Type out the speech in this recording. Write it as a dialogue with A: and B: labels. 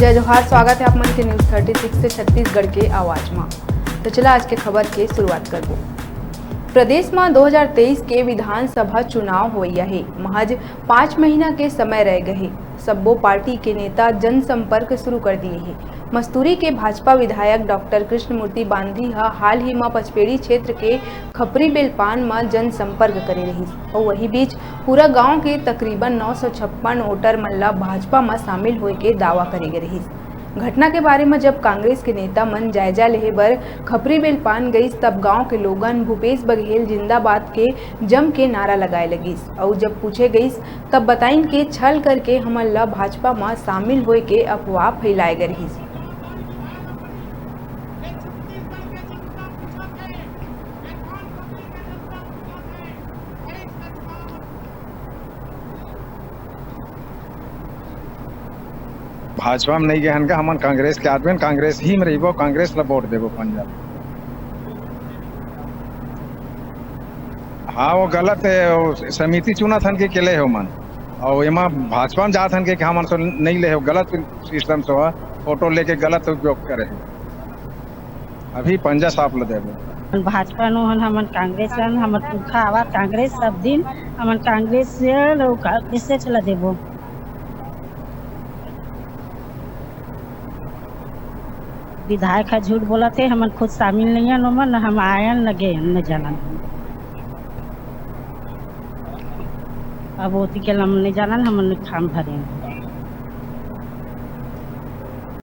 A: जय जोहार, स्वागत है आप मन के न्यूज़ 36 से छत्तीसगढ़ के आवाज में। तो चला आज के खबर के शुरुआत करबो। प्रदेश में 2023 के विधानसभा चुनाव होइया है। महज 5 महीना के समय रह गए। सब्बो पार्टी के नेता जनसंपर्क शुरू कर दिए हैं। मस्तूरी के भाजपा विधायक डॉक्टर कृष्णमूर्ति बांधी हाल ही में पचपेड़ी क्षेत्र के खपरी बेलपान में जनसंपर्क करे रही और वही बीच पूरा गांव के तकरीबन 956 वोटर मन ला भाजपा में शामिल होए के दावा करे रही। घटना के बारे में जब कांग्रेस के नेता मन जायजा लेहे बर खपरी बेलपान गई, तब गांव के लोगन भूपेश बघेल जिंदाबाद के जम के नारा लगाए लगिस और जब पूछे गई तब बताइन के छल करके हमन ला भाजपा में शामिल होए के अफवाह फैलाए गए रही।
B: भाजपा में नहीं गए हन का, हमन कांग्रेस के आदमी, कांग्रेस ही में रहिबो, कांग्रेस ला वोट देबो पंजाब। हाँ वो गलत है, वो समिति चुना थन के केले हो मन और एमा भाजपा में जात हन के हमन तो नहीं ले हो, गलत सिस्टम से हो, फोटो लेके गलत उपयोग करे। अभी पंजा साफ ल देबो।
C: भाजपा नो हन, हमन कांग्रेस हन, हमन पुरखा आवा कांग्रेस, सब दिन हमन कांग्रेस से चला देबो। विधायक है झूठ बोला थे, हमन खुद शामिल नहीं है, न हम आयन न गए न जानन। अब ओती के हम नहीं जानन, हमन फार्म भरे।